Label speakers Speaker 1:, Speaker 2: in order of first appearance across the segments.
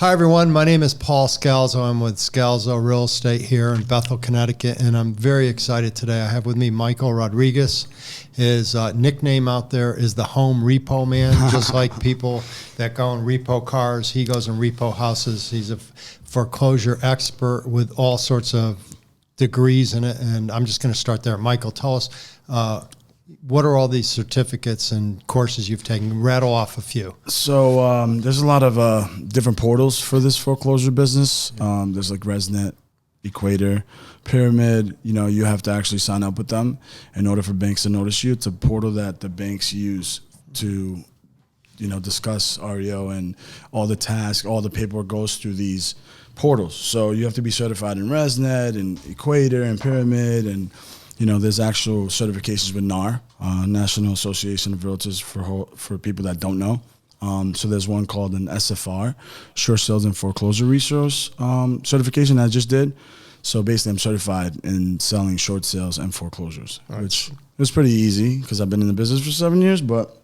Speaker 1: Hi, everyone. My name is Paul Scalzo. I'm with Scalzo Real Estate here in Bethel, Connecticut, and I'm very excited today. I have with me Michael Rodriguez. His nickname out there is the Home Repo Man, just like people that go and repo cars. He goes and repo houses. He's a foreclosure expert with all sorts of degrees in it, and I'm just going to start there. Michael, tell us, what are all these certificates and courses you've taken? Rattle off a few.
Speaker 2: So there's a lot of different portals for this foreclosure business. There's like ResNet, Equator, Pyramid. You know, you have to actually sign up with them in order for banks to notice you. It's a portal that the banks use to, you know, discuss REO, and all the tasks, all the paperwork goes through these portals. So you have to be certified in ResNet and Equator and Pyramid, and you know, there's actual certifications with NAR, National Association of Realtors, for people that don't know. So there's one called an SFR, Short Sales and Foreclosure Resource certification I just did. So basically I'm certified in selling short sales and foreclosures, which was pretty easy because I've been in the business for 7 years, but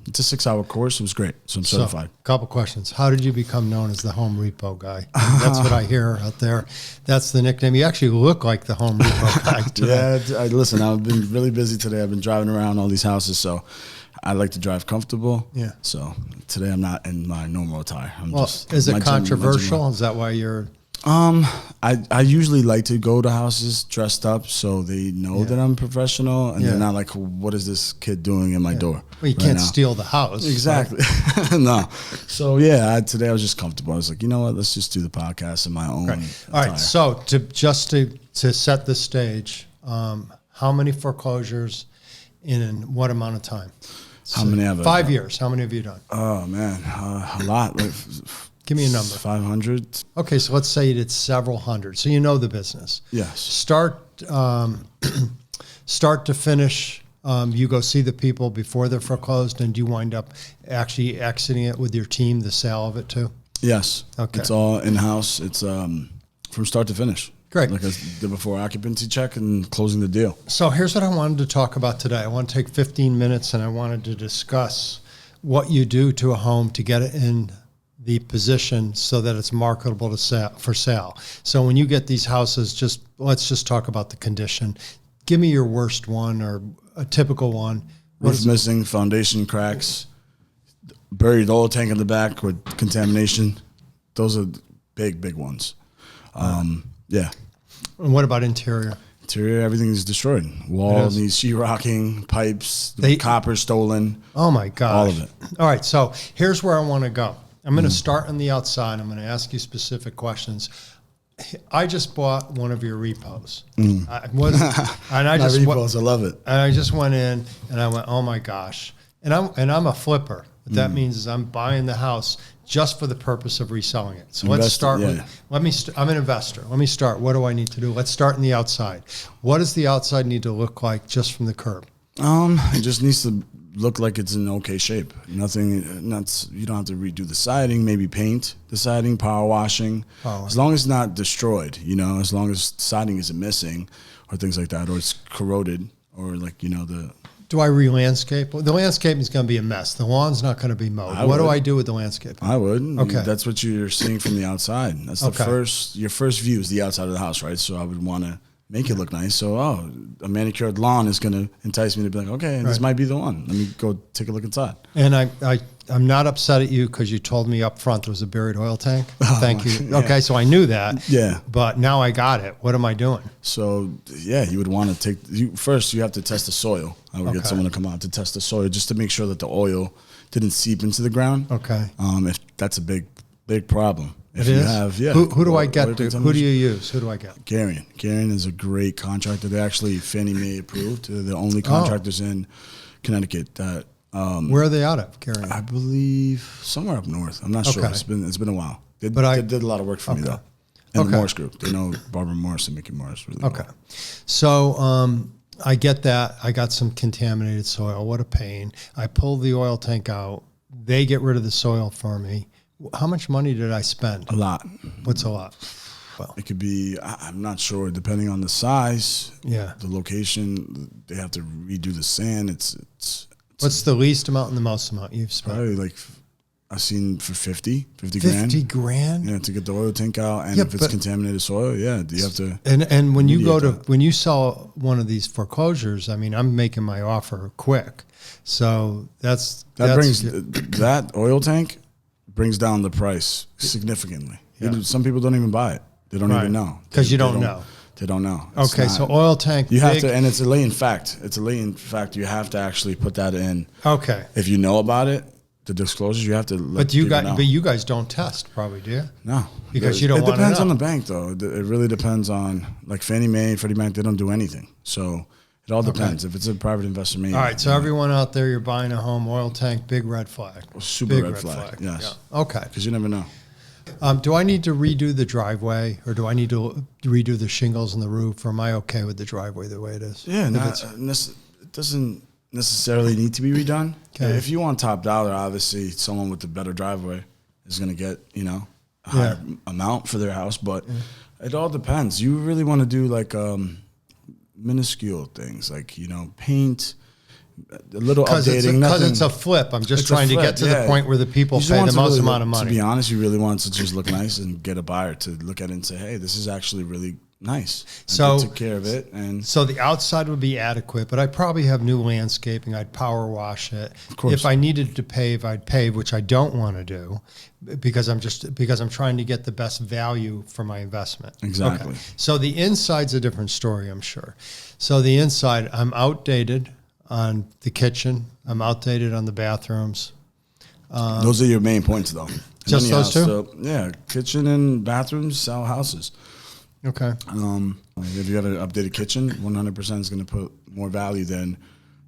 Speaker 2: it's a 6-hour course. It was great. So I'm certified.
Speaker 1: So, couple questions. How did you become known as the Home Repo Guy? That's what I hear out there. That's the nickname. You actually look like the Home Repo Guy today.
Speaker 2: Yeah, listen, I've been really busy today. I've been driving around all these houses, so I like to drive comfortable. Yeah. So today I'm not in my normal attire.
Speaker 1: Is it controversial? Is that why you're...
Speaker 2: I usually like to go to houses dressed up so they know that I'm professional, and they're not like, what is this kid doing in my door?
Speaker 1: Well, you can't steal the house.
Speaker 2: Exactly. Right? No. So today I was just comfortable. I was like, you know what? Let's just do the podcast in my own attire.
Speaker 1: All right. So to set the stage, how many foreclosures in what amount of time?
Speaker 2: How many have
Speaker 1: 5 years. How many have you done?
Speaker 2: Oh man, a lot. Like,
Speaker 1: give me a number.
Speaker 2: 500.
Speaker 1: Okay, so let's say you did several hundred. So you know the business.
Speaker 2: Yes.
Speaker 1: Start to finish. You go see the people before they're foreclosed, and do you wind up actually exiting it with your team, the sale of it too?
Speaker 2: Yes.
Speaker 1: Okay.
Speaker 2: It's all in-house. It's from start to finish.
Speaker 1: Great.
Speaker 2: Like I did before, occupancy check and closing the deal.
Speaker 1: So here's what I wanted to talk about today. I want to take 15 minutes, and I wanted to discuss what you do to a home to get it in the position so that it's marketable for sale. So when you get these houses, let's just talk about the condition. Give me your worst one or a typical one.
Speaker 2: Roof missing, foundation cracks, buried oil tank in the back with contamination. Those are big ones. Yeah.
Speaker 1: And what about interior?
Speaker 2: Interior, everything is destroyed. Wall needs sheetrocking, pipes, copper stolen.
Speaker 1: Oh my gosh.
Speaker 2: All of it.
Speaker 1: All right, so here's where I want to go. I'm going to start on the outside. I'm going to ask you specific questions. I just bought one of your repos.
Speaker 2: I love it.
Speaker 1: And I just went in and I went, oh my gosh. And I'm a flipper. What that means is I'm buying the house just for the purpose of reselling it. So let's start with, I'm an investor. Let me start. What do I need to do? Let's start in the outside. What does the outside need to look like just from the curb?
Speaker 2: It just needs to look like it's in okay shape. You don't have to redo the siding, maybe paint the siding, power washing. As long as it's not destroyed, as long as siding isn't missing or things like that, or it's corroded, or
Speaker 1: Do I re-landscape? Well, the landscaping is going to be a mess. The lawn's not going to be mowed. What do I do with the landscape?
Speaker 2: I would.
Speaker 1: Okay.
Speaker 2: That's what you're seeing from the outside. That's your first view is the outside of the house, right? So I would want to make it look nice. So, a manicured lawn is going to entice me to be like, okay, this might be the one. Let me go take a look inside.
Speaker 1: And I'm not upset at you because you told me up front there was a buried oil tank. Thank you. Yeah. Okay, so I knew that.
Speaker 2: Yeah.
Speaker 1: But now I got it. What am I doing?
Speaker 2: So, you would want to first you have to test the soil. I would get someone to come out to test the soil just to make sure that the oil didn't seep into the ground.
Speaker 1: Okay.
Speaker 2: If that's a big problem.
Speaker 1: If you have, Who do I get to? Who do you use? Who do I get?
Speaker 2: Garion. Garion is a great contractor. They're actually Fannie Mae approved. They're the only contractors in Connecticut that.
Speaker 1: Where are they out of, Garion?
Speaker 2: I believe somewhere up north. I'm not sure. It's been a while. They did a lot of work for me though. And the Morris Group. They know Barbara Morris and Mickey Morris really well.
Speaker 1: So I get that. I got some contaminated soil. What a pain. I pull the oil tank out. They get rid of the soil for me. How much money did I spend?
Speaker 2: A lot.
Speaker 1: What's a lot?
Speaker 2: Well, it could be, I'm not sure, depending on the size, the location, they have to redo the sand. It's
Speaker 1: What's the least amount and the most amount you've spent?
Speaker 2: Probably like I've seen for 50
Speaker 1: 50
Speaker 2: grand.
Speaker 1: grand?
Speaker 2: Yeah, to get the oil tank out, and
Speaker 1: Yeah,
Speaker 2: if it's contaminated soil, yeah, you have to.
Speaker 1: And when you go to
Speaker 2: that.
Speaker 1: when you sell one of these foreclosures, I mean, I'm making my offer quick, so that's
Speaker 2: brings
Speaker 1: good.
Speaker 2: that oil tank brings down the price significantly.
Speaker 1: Yeah.
Speaker 2: Some people don't even buy it; they don't even know
Speaker 1: because you don't know.
Speaker 2: They don't know. It's
Speaker 1: Okay, so oil tank.
Speaker 2: You have to, and it's a latent fact. It's a latent fact. You have to actually put that in.
Speaker 1: Okay.
Speaker 2: If you know about it, the disclosures, you have to.
Speaker 1: But you guys don't test, probably, do you?
Speaker 2: No,
Speaker 1: because you don't want to know.
Speaker 2: It depends on the bank, though. It really depends on, like Fannie Mae, Freddie Mac. They don't do anything, so it all depends. If it's a private investor, maybe.
Speaker 1: All right, so everyone out there, you're buying a home, oil tank, big red flag.
Speaker 2: Super
Speaker 1: big
Speaker 2: red flag. Yes.
Speaker 1: Yeah. Okay.
Speaker 2: Because you never know.
Speaker 1: Do I need to redo the driveway, or do I need to redo the shingles and the roof, or am I okay with the driveway the way it is?
Speaker 2: Yeah, it doesn't necessarily need to be redone.
Speaker 1: Okay.
Speaker 2: If you want top dollar, obviously someone with a better driveway is going to get, a higher amount for their house, but it all depends. You really want to do like minuscule things, like, paint, a little updating.
Speaker 1: Because it's a flip. I'm just trying to get to the point where the people pay the most amount of money.
Speaker 2: To be honest, you really want to just look nice and get a buyer to look at it and say, hey, this is actually really nice.
Speaker 1: So
Speaker 2: I took care of it. And
Speaker 1: so the outside would be adequate, but I'd probably have new landscaping. I'd power wash it.
Speaker 2: Of course.
Speaker 1: If I needed to pave, I'd pave, which I don't want to do because I'm trying to get the best value for my investment.
Speaker 2: Exactly.
Speaker 1: Okay. So the inside's a different story, I'm sure. So the inside, I'm outdated on the kitchen. I'm outdated on the bathrooms.
Speaker 2: Those are your main points, though.
Speaker 1: Just those two?
Speaker 2: Yeah, kitchen and bathrooms sell houses.
Speaker 1: Okay.
Speaker 2: If you have an updated kitchen, 100% is going to put more value than,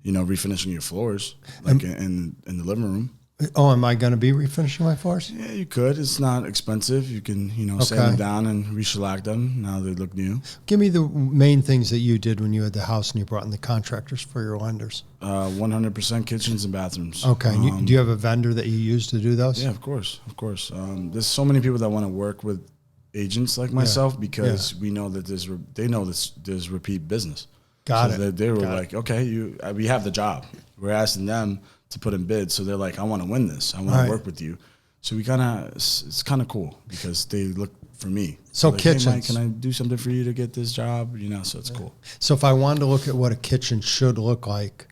Speaker 2: refinishing your floors, like in the living room.
Speaker 1: Oh, am I going to be refinishing my floors?
Speaker 2: Yeah, you could. It's not expensive. You can, sand them down and re-shellac them. Now they look new.
Speaker 1: Give me the main things that you did when you had the house and you brought in the contractors for your lenders.
Speaker 2: 100% kitchens and bathrooms.
Speaker 1: Okay. Do you have a vendor that you use to do those?
Speaker 2: Yeah, of course. There's so many people that want to work with agents like myself because we know that there's repeat business.
Speaker 1: Got it.
Speaker 2: They were like, okay, we have the job. We're asking them to put in bids, so they're like, I want to win this. I want to work with you. So it's kind of cool because they look for me.
Speaker 1: So
Speaker 2: like,
Speaker 1: kitchens.
Speaker 2: Hey, Mike, can I do something for you to get this job? So it's cool.
Speaker 1: So if I wanted to look at what a kitchen should look like,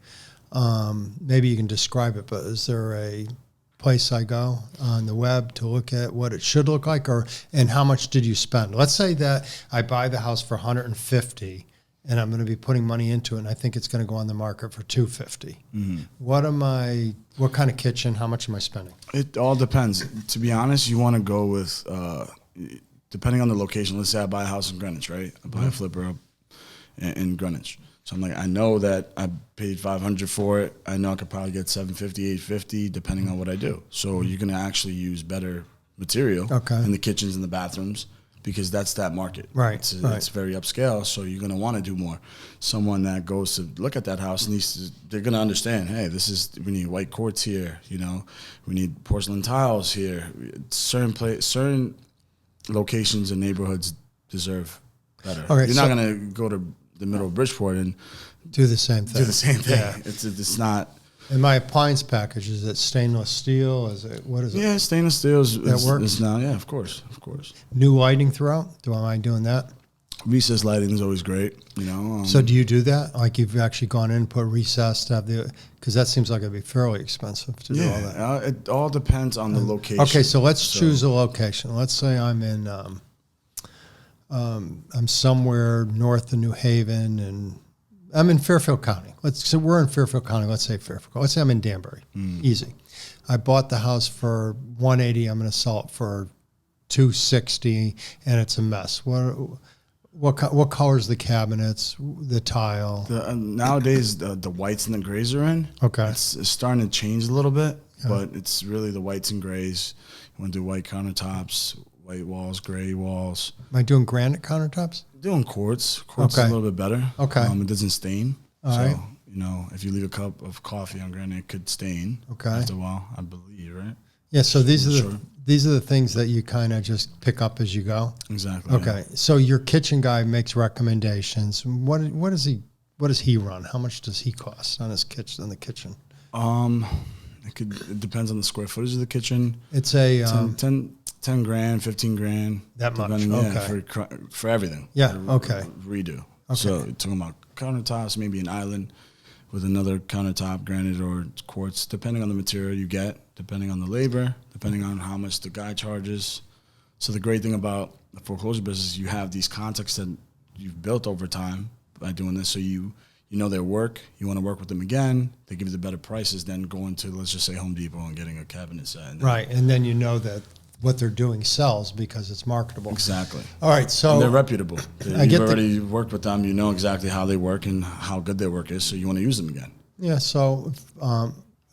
Speaker 1: maybe you can describe it, but is there a place I go on the web to look at what it should look like, and how much did you spend? Let's say that I buy the house for 150 and I'm going to be putting money into it, and I think it's going to go on the market for 250. Mm-hmm. What kind of kitchen, how much am I spending?
Speaker 2: It all depends. To be honest, you want to go with, depending on the location. Let's say I buy a house in Greenwich, right? I buy a flipper up in Greenwich. So I'm like, I know that I paid $500 for it. I know I could probably get $750, $850, depending on what I do. So you're going to actually use better material in the kitchens and the bathrooms because that's that market.
Speaker 1: Right.
Speaker 2: It's very upscale, so you're going to want to do more. Someone that goes to look at that house they're going to understand, hey, we need white quartz here, we need porcelain tiles here. Certain locations and neighborhoods deserve better.
Speaker 1: Okay,
Speaker 2: you're not going to go to the middle of Bridgeport and
Speaker 1: do the same thing.
Speaker 2: Yeah. It's not.
Speaker 1: And my appliance package, is it stainless steel? What is it?
Speaker 2: Yeah, stainless steel
Speaker 1: is
Speaker 2: now. Yeah, of course.
Speaker 1: New lighting throughout? Am I doing that?
Speaker 2: Recessed lighting is always great,
Speaker 1: So do you do that? Like you've actually gone in and put recessed to have because that seems like it'd be fairly expensive to do all that.
Speaker 2: It all depends on the location.
Speaker 1: Okay, so let's choose a location. Let's say I'm in, I'm somewhere north of New Haven, and I'm in Fairfield County. So we're in Fairfield County. Let's say Fairfield. Let's say I'm in Danbury. Easy. I bought the house for $180. I'm going to sell it for $260, and it's a mess. What colors the cabinets, the tile?
Speaker 2: Nowadays, the whites and the grays are in.
Speaker 1: Okay.
Speaker 2: It's starting to change a little bit, but it's really the whites and grays. You want to do white countertops, white walls, gray walls.
Speaker 1: Am I doing granite countertops?
Speaker 2: Doing quartz. Quartz is a little bit better.
Speaker 1: Okay.
Speaker 2: It doesn't stain.
Speaker 1: All right.
Speaker 2: If you leave a cup of coffee on granite, it could stain.
Speaker 1: Okay.
Speaker 2: After a while, I believe, right?
Speaker 1: Yeah. So these are the things that you kind of just pick up as you go.
Speaker 2: Exactly.
Speaker 1: Okay. Yeah. So your kitchen guy makes recommendations. What does he run? How much does he cost on his kitchen in the kitchen?
Speaker 2: It depends on the square footage of the kitchen.
Speaker 1: It's a
Speaker 2: 10 grand, 15 grand.
Speaker 1: That much.
Speaker 2: Depending,
Speaker 1: Okay.
Speaker 2: Yeah, for everything.
Speaker 1: Yeah. Okay.
Speaker 2: Redo.
Speaker 1: Okay.
Speaker 2: So you're talking about countertops, maybe an island with another countertop, granite or quartz, depending on the material you get, depending on the labor, depending on how much the guy charges. So the great thing about the foreclosure business, you have these contacts that you've built over time by doing this. So you know their work. You want to work with them again. They give you the better prices than going to, let's just say, Home Depot and getting a cabinet set. And
Speaker 1: right, and then you know that what they're doing sells because it's marketable.
Speaker 2: Exactly.
Speaker 1: All right, so
Speaker 2: and they're reputable. You've
Speaker 1: I
Speaker 2: already worked with them. You know exactly how they work and how good their work is, so you want to use them again.
Speaker 1: Yeah, so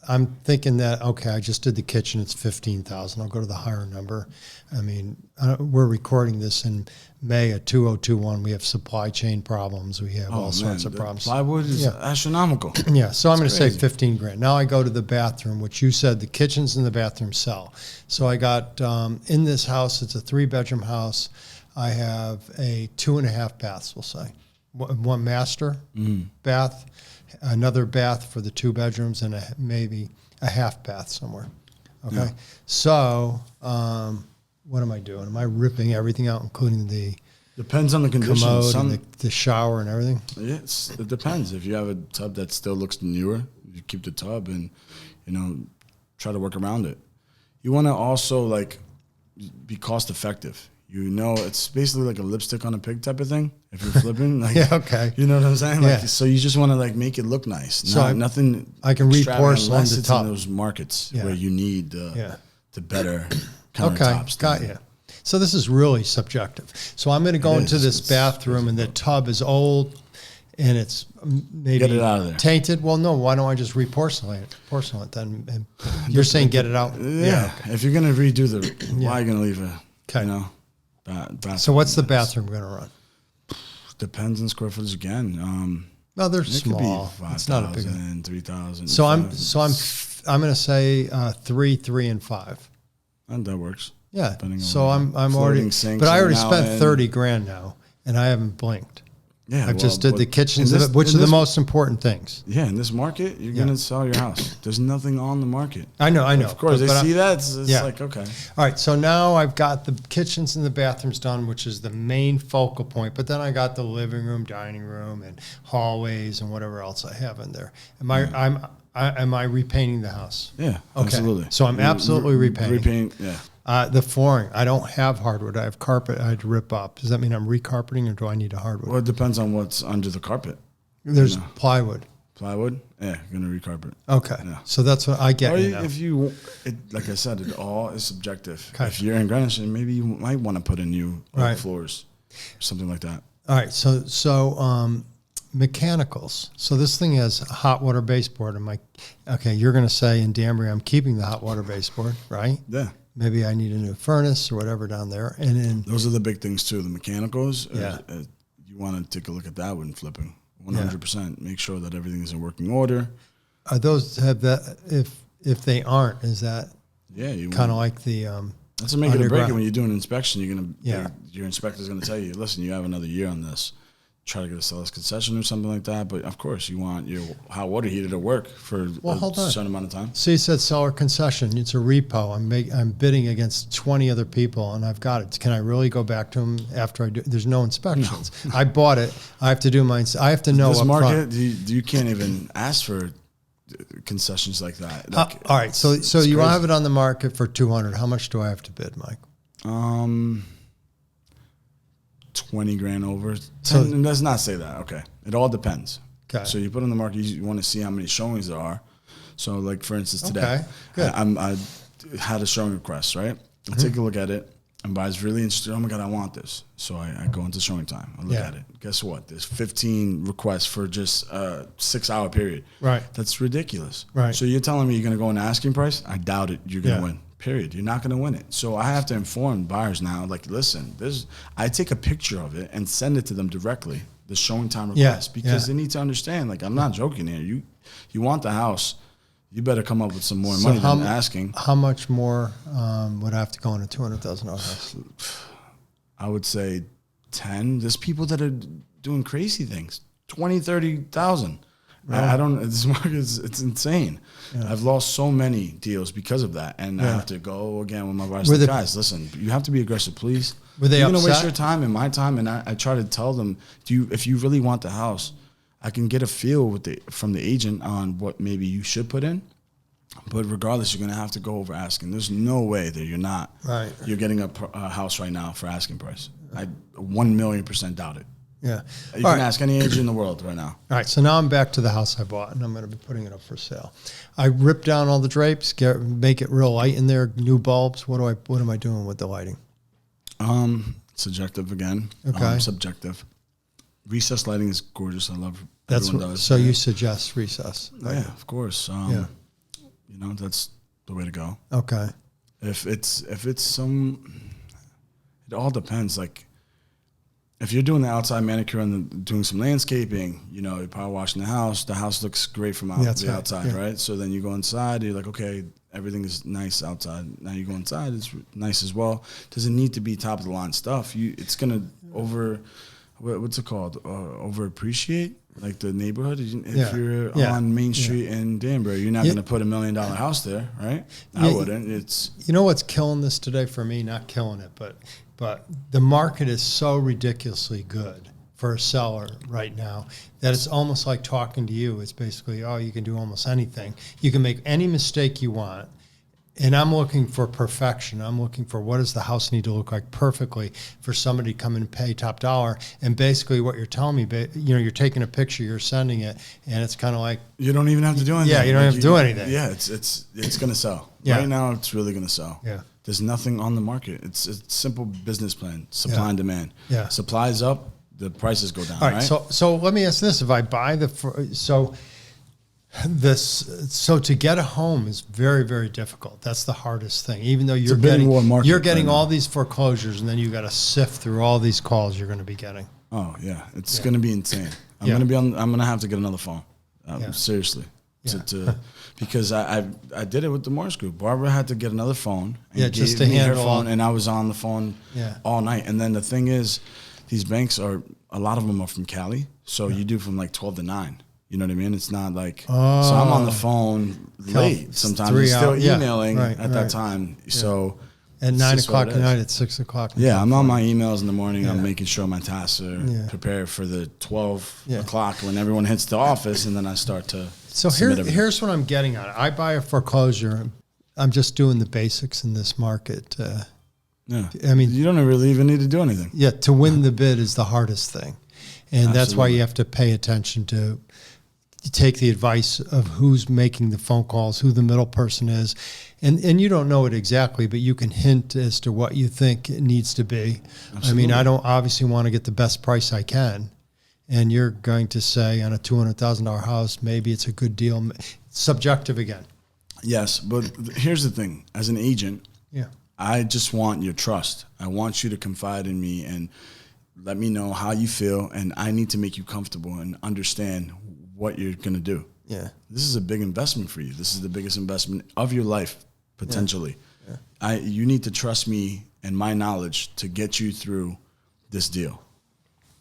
Speaker 1: I'm thinking that, okay, I just did the kitchen, it's $15,000. I'll go to the higher number. I mean, we're recording this in May of 2021. We have supply chain problems. We have all sorts of problems.
Speaker 2: Plywood is astronomical.
Speaker 1: Yeah, so I'm going to say
Speaker 2: crazy.
Speaker 1: 15 grand. Now I go to the bathroom, which you said the kitchens and the bathroom sell. So I got, in this house, it's a 3-bedroom house. I have a 2.5 baths, we'll say. One master bath, another bath for the 2 bedrooms, and maybe a half bath somewhere. Okay.
Speaker 2: Yeah.
Speaker 1: So, what am I doing? Am I ripping everything out, including the
Speaker 2: Depends on the conditions.
Speaker 1: commode and the shower and everything?
Speaker 2: Yes, it depends. If you have a tub that still looks newer, you keep the tub and, try to work around it. You want to also, be cost effective. It's basically like a lipstick on a pig type of thing. If you're flipping,
Speaker 1: Yeah, okay.
Speaker 2: You know what I'm saying?
Speaker 1: Yeah.
Speaker 2: So you just want to make it look nice.
Speaker 1: So
Speaker 2: Nothing.
Speaker 1: I can
Speaker 2: extravagant
Speaker 1: re-porcelain
Speaker 2: unless
Speaker 1: the
Speaker 2: it's
Speaker 1: top.
Speaker 2: in those markets
Speaker 1: Yeah.
Speaker 2: where you need the better
Speaker 1: Okay,
Speaker 2: countertops.
Speaker 1: got you. So this is really subjective. So I'm going to go
Speaker 2: It
Speaker 1: into
Speaker 2: is.
Speaker 1: this bathroom, and the tub is old, and it's maybe
Speaker 2: Get it out of there.
Speaker 1: tainted. Well, no, why don't I just porcelain it then? And you're saying get it out?
Speaker 2: Yeah. If you're gonna redo
Speaker 1: Yeah.
Speaker 2: why are you gonna leave it?
Speaker 1: Okay.
Speaker 2: Bathroom
Speaker 1: So what's the
Speaker 2: mess?
Speaker 1: bathroom going to run?
Speaker 2: Depends on square footage again.
Speaker 1: No, they're
Speaker 2: It
Speaker 1: small.
Speaker 2: could be
Speaker 1: It's not a big one.
Speaker 2: 5,000, 3,000.
Speaker 1: So I'm going to say 3, 3, and 5.
Speaker 2: And that works.
Speaker 1: Yeah.
Speaker 2: Depending on
Speaker 1: So I'm
Speaker 2: floating
Speaker 1: already,
Speaker 2: sinks
Speaker 1: but I already
Speaker 2: now
Speaker 1: spent
Speaker 2: and-
Speaker 1: 30 grand now, and I haven't blinked.
Speaker 2: Yeah,
Speaker 1: I just did
Speaker 2: but
Speaker 1: the kitchens,
Speaker 2: in this-
Speaker 1: which
Speaker 2: in
Speaker 1: are the
Speaker 2: this-
Speaker 1: most important things.
Speaker 2: Yeah, in this market, you're gonna sell your house. There's nothing on the market.
Speaker 1: I know.
Speaker 2: Of course,
Speaker 1: but
Speaker 2: they
Speaker 1: I'm-
Speaker 2: see that. It's
Speaker 1: yeah.
Speaker 2: like, okay.
Speaker 1: All right, so now I've got the kitchens and the bathrooms done, which is the main focal point. But then I got the living room, dining room, and hallways and whatever else I have in there. Am I repainting the house?
Speaker 2: Yeah,
Speaker 1: Okay.
Speaker 2: absolutely.
Speaker 1: So I'm absolutely repainting.
Speaker 2: Repaint, yeah.
Speaker 1: The flooring, I don't have hardwood. I have carpet I had to rip up. Does that mean I'm recarpeting, or do I need a hardwood?
Speaker 2: Well, it depends on what's under the carpet.
Speaker 1: There's plywood.
Speaker 2: Plywood, yeah, you're gonna recarpet.
Speaker 1: Okay,
Speaker 2: Yeah.
Speaker 1: so that's what I get.
Speaker 2: Or
Speaker 1: You know.
Speaker 2: if you, like I said, it all is subjective.
Speaker 1: Okay.
Speaker 2: If you're in Greenwich, maybe you might want to put in new
Speaker 1: Right.
Speaker 2: floors, something like that.
Speaker 1: All right, so mechanicals. So this thing has a hot water baseboard. Okay, you're going to say in Danbury, I'm keeping the hot water baseboard, right?
Speaker 2: Yeah.
Speaker 1: Maybe I need a new furnace or whatever down there. And then,
Speaker 2: Those are the big things too. The mechanicals,
Speaker 1: Yeah.
Speaker 2: You want to take a look at that when flipping. 100%. Make sure that everything is in working order.
Speaker 1: are those have that? If they aren't, is that
Speaker 2: Yeah, you
Speaker 1: kind of
Speaker 2: want,
Speaker 1: like the
Speaker 2: that's a make it or break it.
Speaker 1: underground.
Speaker 2: When you do an inspection, you're gonna
Speaker 1: Yeah.
Speaker 2: your inspector's gonna tell you, listen, you have another year on this. Try to get a seller's concession or something like that. But of course, you want your hot water heater to work for
Speaker 1: hold
Speaker 2: a
Speaker 1: on.
Speaker 2: certain amount of time.
Speaker 1: So you said seller concession. It's a repo. I'm bidding against 20 other people, and I've got it. Can I really go back to them after I do? There's no inspections. I bought it. I have to do my. I have to know
Speaker 2: This
Speaker 1: up
Speaker 2: market,
Speaker 1: front.
Speaker 2: you can't even ask for concessions like that.
Speaker 1: All right. So
Speaker 2: it's
Speaker 1: you
Speaker 2: crazy.
Speaker 1: have it on the market for 200. How much do I have to bid, Mike?
Speaker 2: 20 grand over.
Speaker 1: So-
Speaker 2: Let's not say that. Okay. It all depends.
Speaker 1: Okay.
Speaker 2: So you put on the market, you want to see how many showings there are. So like for instance today,
Speaker 1: Okay, good.
Speaker 2: I had a showing request, right? I take a look at it and buyer's really interested. Oh my God, I want this. So I go into showing time. I look
Speaker 1: Yeah.
Speaker 2: at it. Guess what? There's 15 requests for just a 6-hour period.
Speaker 1: Right.
Speaker 2: That's ridiculous.
Speaker 1: Right.
Speaker 2: So you're telling me you're going to go in asking price? I doubt it. You're going to
Speaker 1: Yeah.
Speaker 2: win. Period. You're not going to win it. So I have to inform buyers now, like, listen, I take a picture of it and send it to them directly, the showing time
Speaker 1: Yeah,
Speaker 2: request, because
Speaker 1: yeah.
Speaker 2: they need to understand, like, I'm not joking here. You want the house, you better come up with some more
Speaker 1: So
Speaker 2: money
Speaker 1: how
Speaker 2: than
Speaker 1: m-
Speaker 2: asking.
Speaker 1: How much more would I have to go in a $200,000 house?
Speaker 2: I would say 10. There's people that are doing crazy things, 20, 30,000. I don't. This market it's insane. Yeah. I've lost so many deals because of that, and I have to go again with my advice. Like, guys, listen, you have to be aggressive, please.
Speaker 1: Were they
Speaker 2: You're
Speaker 1: upset?
Speaker 2: Gonna waste your time and my time, and I try to tell them, if you really want the house, I can get a feel from the agent on what maybe you should put in. But regardless, you're going to have to go over asking. There's no way that you're getting a house right now for asking price. I 1,000,000% doubt it.
Speaker 1: Yeah.
Speaker 2: You can ask any agent in the world right now.
Speaker 1: All right, so now I'm back to the house I bought, and I'm going to be putting it up for sale. I rip down all the drapes, make it real light in there, new bulbs. What am I doing with the lighting?
Speaker 2: Subjective again.
Speaker 1: Okay.
Speaker 2: Subjective. Recessed lighting is gorgeous. I love it.
Speaker 1: That's what does. So you suggest recess?
Speaker 2: Yeah, of course. You know, that's the way to go.
Speaker 1: Okay.
Speaker 2: If it's it all depends. Like, if you're doing the outside manicure and doing some landscaping, you know, you're power washing the house looks great from the outside, right? So then you go inside, you're like, okay, everything is nice outside. Now you go inside, it's nice as well. Doesn't need to be top of the line stuff. It's gonna what's it called? Over appreciate like the neighborhood. If you're on Main Street in Danbury, you're not gonna put $1 million house there, right? I wouldn't. It's
Speaker 1: what's killing this today for me, not killing it, but the market is so ridiculously good for a seller right now that it's almost like talking to you. It's basically, you can do almost anything. You can make any mistake you want. And I'm looking for perfection. I'm looking for what does the house need to look like perfectly for somebody to come and pay top dollar. And basically what you're telling me, you're taking a picture, you're sending it, and it's kind of like...
Speaker 2: You don't even have to do anything.
Speaker 1: Yeah, you don't have to do anything.
Speaker 2: Yeah, it's going to sell.
Speaker 1: Yeah.
Speaker 2: Right now, it's really going to sell.
Speaker 1: Yeah.
Speaker 2: There's nothing on the market. It's a simple business plan, supply and demand.
Speaker 1: Yeah.
Speaker 2: Supply is up, the prices go down,
Speaker 1: All right? So let me ask this. If I buy So to get a home is very, very difficult. That's the hardest thing. Even though you're getting all these foreclosures, and then you got to sift through all these calls you're going to be getting.
Speaker 2: Oh yeah, it's going to be insane. I'm going to have to get another phone. Seriously, because I did it with the Morris Group. Barbara had to get another phone. And
Speaker 1: just to handle
Speaker 2: her phone, and I was on the phone all night. And then the thing is, these banks a lot of them are from Cali, so you do from like 12 to 9. You know what I mean? It's not like, so I'm on the phone late sometimes. I'm still emailing at that time. Yeah. So
Speaker 1: at 9 o'clock at night, at 6 o'clock.
Speaker 2: Yeah, I'm on my emails in the morning. Yeah. I'm making sure my tasks are prepared for the 12 o'clock when everyone hits the office, and then I start to. So
Speaker 1: here's what I'm getting at. I buy a foreclosure. I'm just doing the basics in this market.
Speaker 2: I mean, you don't really even need to do anything.
Speaker 1: Yeah, to win the bid is the hardest thing. And that's why you have to pay attention to take the advice of who's making the phone calls, who the middle person is. And you don't know it exactly, but you can hint as to what you think it needs to be. Absolutely. I mean, I don't obviously want to get the best price I can. And you're going to say on a $200,000 house, maybe it's a good deal. Subjective again.
Speaker 2: Yes, but here's the thing. As an agent, I just want your trust. I want you to confide in me and let me know how you feel, and I need to make you comfortable and understand what you're going to do. Yeah. This is a big investment for you. This is the biggest investment of your life, potentially. Yeah. You need to trust me and my knowledge to get you through this deal.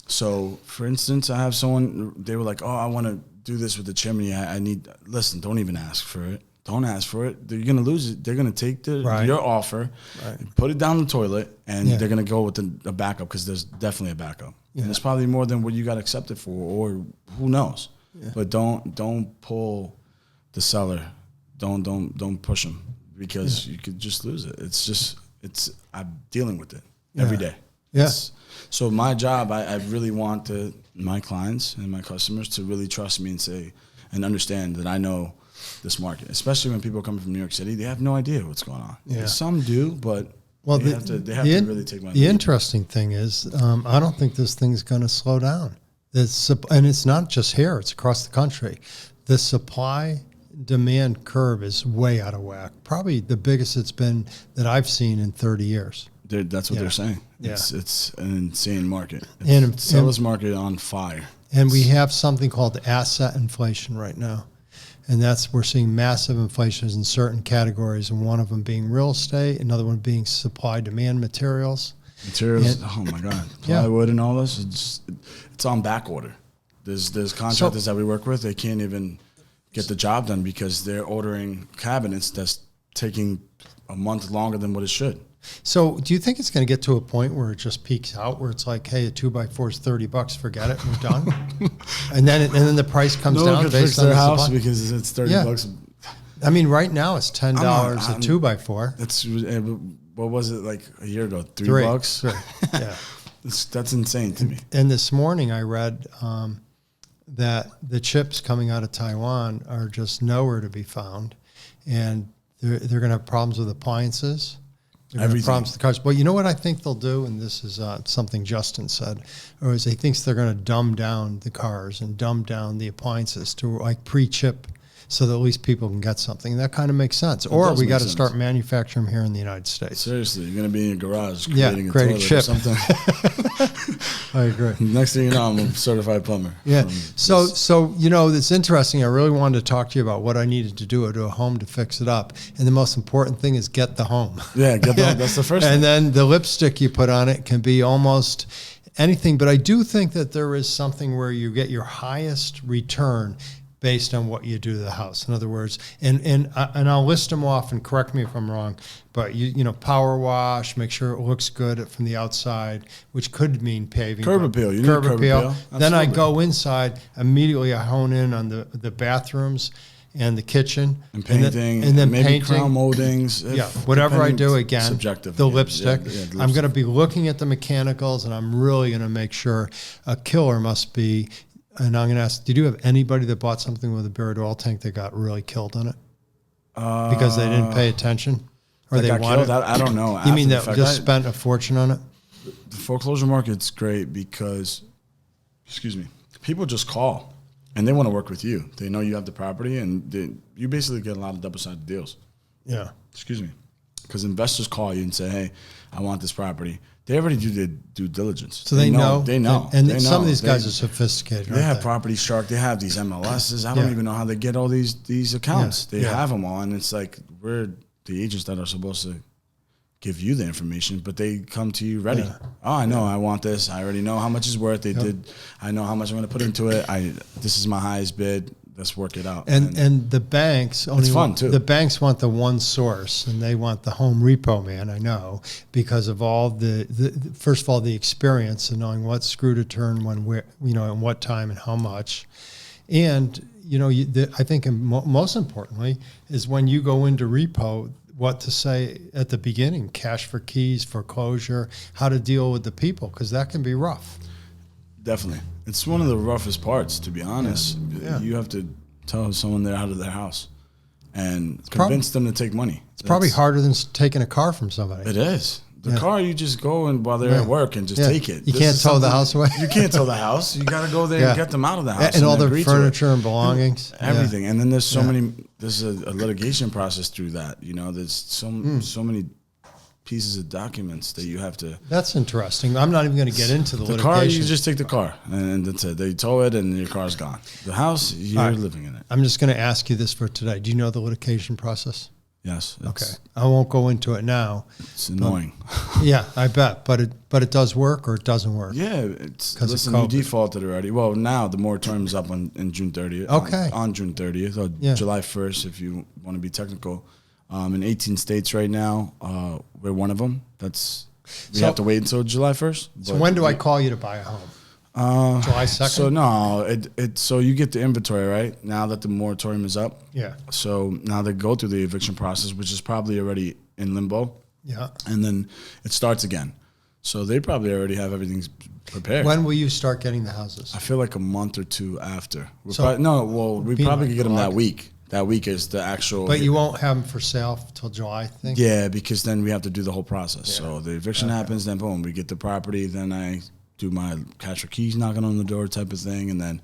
Speaker 2: So, for instance, I have someone, they were like, I want to do this with the chimney. Listen, don't even ask for it. Don't ask for it. They're going to lose it. They're going to take your offer, put it down the toilet, and they're going to go with a backup because there's definitely a backup. Yeah. And it's probably more than what you got accepted for, or who knows. Yeah. But don't pull the seller. Don't push them because you could just lose it. I'm dealing with it every day. Yeah. So my job, I really want my clients and my customers to really trust me and understand that I know this market, especially when people are coming from New York City, they have no idea what's going on. Yeah. Some do, but they have to really take my lead.
Speaker 1: The interesting thing is, I don't think this thing's going to slow down. And it's not just here; it's across the country. The supply-demand curve is way out of whack. Probably the biggest it's been that I've seen in 30 years.
Speaker 2: That's what they're saying. Yeah. It's an insane market. It's seller's market on fire.
Speaker 1: And we have something called asset inflation right now. And we're seeing massive inflations in certain categories, and one of them being real estate, another one being supply-demand materials.
Speaker 2: Oh my God. Plywood and all this, it's on back order. There's contractors that we work with. They can't even get the job done because they're ordering cabinets that's taking a month longer than what it should.
Speaker 1: So do you think it's going to get to a point where it just peaks out, where it's like, hey, a 2x4 is $30, forget it, we're done? and then the price comes down
Speaker 2: could
Speaker 1: based
Speaker 2: fix
Speaker 1: on
Speaker 2: their
Speaker 1: the
Speaker 2: house
Speaker 1: supply?
Speaker 2: because it's $30.
Speaker 1: I mean, right now it's $10 a 2x4.
Speaker 2: That's what was it like a year ago? $3?
Speaker 1: Three. Yeah.
Speaker 2: That's insane to me.
Speaker 1: And this morning I read that the chips coming out of Taiwan are just nowhere to be found, and they're going to have problems with appliances. They're going to have problems with the cars. But you know what I think they'll do, and this is something Justin said, or is he thinks they're going to dumb down the cars and dumb down the appliances to like pre-chip, so that at least people can get something. And that kind of makes sense. Or we got to start manufacturing them here in the United States.
Speaker 2: Seriously, you're going to be in your garage creating a toilet
Speaker 1: chip.
Speaker 2: or something.
Speaker 1: I agree.
Speaker 2: Next thing you know, I'm a certified plumber.
Speaker 1: Yeah. So you know, it's interesting. I really wanted to talk to you about what I needed to do to a home to fix it up. And the most important thing is get the home.
Speaker 2: Yeah, get the home. That's the first thing.
Speaker 1: And then the lipstick you put on it can be almost anything. But I do think that there is something where you get your highest return based on what you do to the house. In other words, and I'll list them off, and correct me if I'm wrong, but you know, power wash, make sure it looks good from the outside, which could mean paving.
Speaker 2: Curb appeal. You need
Speaker 1: curb
Speaker 2: curb
Speaker 1: appeal.
Speaker 2: appeal.
Speaker 1: Then I go inside, immediately I hone in on the bathrooms and the kitchen.
Speaker 2: And painting.
Speaker 1: And then
Speaker 2: maybe
Speaker 1: painting.
Speaker 2: crown moldings.
Speaker 1: Yeah, whatever I do, again,
Speaker 2: subjective.
Speaker 1: the lipstick.
Speaker 2: Yeah,
Speaker 1: I'm going to be looking at the mechanicals, and I'm really going to make sure a killer must be. And I'm going to ask, did you have anybody that bought something with a Barrett oil tank that got really killed in it? Because they didn't pay attention? Or they wanted?
Speaker 2: I don't know.
Speaker 1: You mean that just spent a fortune on it?
Speaker 2: The foreclosure market's great because, people just call and they want to work with you. They know you have the property, and you basically get a lot of double-sided deals.
Speaker 1: Yeah.
Speaker 2: Because investors call you and say, hey, I want this property. They already do their due diligence.
Speaker 1: So they know.
Speaker 2: They know.
Speaker 1: And
Speaker 2: they
Speaker 1: some
Speaker 2: know.
Speaker 1: of these guys are sophisticated.
Speaker 2: They have Property Shark. They have these MLSs. I don't even know how they get all these accounts. They have them all, and it's like we're the agents that are supposed to give you the information, but they come to you ready. Yeah. Oh, I know. I want this. I already know how much it's worth. I know how much I'm going to put into it. This is my highest bid. Let's work it out.
Speaker 1: And the banks only
Speaker 2: it's fun too.
Speaker 1: The banks want the one source, and they want the home repo man, I know, because of all the first of all, the experience and knowing what screw to turn when, where, you know, and what time and how much. And, you know, I think most importantly is when you go into repo, what to say at the beginning, cash for keys, foreclosure, how to deal with the people, because that can be rough.
Speaker 2: Definitely. It's one of the roughest parts, to be honest. Yeah. You have to tell someone they're out of their house and convince them to take money.
Speaker 1: It's probably harder than taking a car from somebody.
Speaker 2: It is. The car, you just go and while they're at work and just take it.
Speaker 1: You can't tow the house away.
Speaker 2: You can't tow the house. You got to go there and get them out of the house.
Speaker 1: And all their furniture and belongings.
Speaker 2: Everything. And then there's so many, there's a litigation process through that. You know, there's so many pieces of documents that you have to.
Speaker 1: That's interesting. I'm not even going to get into the litigation.
Speaker 2: The car, you just take the car and that's it. They tow it and your car's gone. The house, you're living in it.
Speaker 1: I'm just going to ask you this for today. Do you know the litigation process?
Speaker 2: Yes.
Speaker 1: Okay. I won't go into it now.
Speaker 2: It's annoying.
Speaker 1: Yeah, I bet. But it does work, or it doesn't work?
Speaker 2: Yeah. Listen, you defaulted already. Well, now the moratorium is up on June 30th.
Speaker 1: Okay.
Speaker 2: On June 30th, or July 1st, if you want to be technical. In 18 states right now, we're one of them. We have to wait until July 1st.
Speaker 1: So when do I call you to buy a home? July 2nd?
Speaker 2: So no, so you get the inventory, right? Now that the moratorium is up.
Speaker 1: Yeah.
Speaker 2: So now they go through the eviction process, which is probably already in limbo.
Speaker 1: Yeah.
Speaker 2: And then it starts again. So they probably already have everything prepared.
Speaker 1: When will you start getting the houses?
Speaker 2: I feel like a month or two after. We probably could get them that week. That week is the actual.
Speaker 1: But you won't have them for sale till July, I think?
Speaker 2: Yeah, because then we have to do the whole process. Yeah. So the eviction happens, then boom, we get the property, then I do my cash for keys knocking on the door type of thing, and then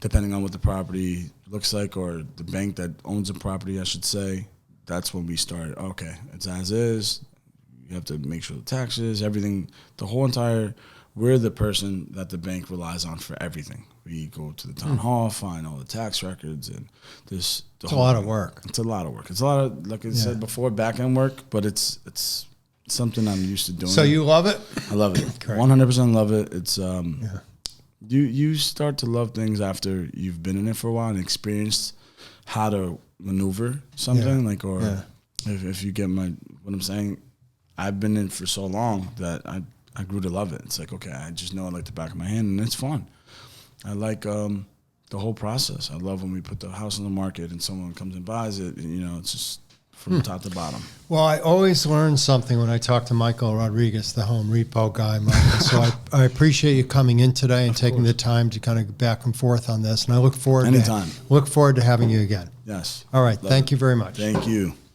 Speaker 2: depending on what the property looks like, or the bank that owns the property, I should say, that's when we start. Okay, it's as is. You have to make sure the taxes, everything, the whole entire. We're the person that the bank relies on for everything. We go to the town hall, find all the tax records, and this.
Speaker 1: It's a lot of work.
Speaker 2: It's a lot of work. It's a lot of, like I said before, back end work, but it's something I'm used to doing.
Speaker 1: So you love it?
Speaker 2: I love it. 100% love it. It's You start to love things after you've been in it for a while and experienced how to maneuver something.
Speaker 1: Yeah.
Speaker 2: Like, or
Speaker 1: Yeah.
Speaker 2: if you get what I'm saying, I've been in it for so long that I grew to love it. It's like, okay, I just know it like the back of my hand, and it's fun. I like the whole process. I love when we put the house on the market and someone comes and buys it. And, it's just from top to bottom.
Speaker 1: Well, I always learn something when I talk to Michael Rodriguez, the home repo guy, Michael. So I appreciate you coming in today and taking the time to kind of go back and forth on this. And I look forward
Speaker 2: Anytime.
Speaker 1: to having you again.
Speaker 2: Yes.
Speaker 1: All right.
Speaker 2: Love
Speaker 1: Thank
Speaker 2: it.
Speaker 1: you very much.
Speaker 2: Thank you.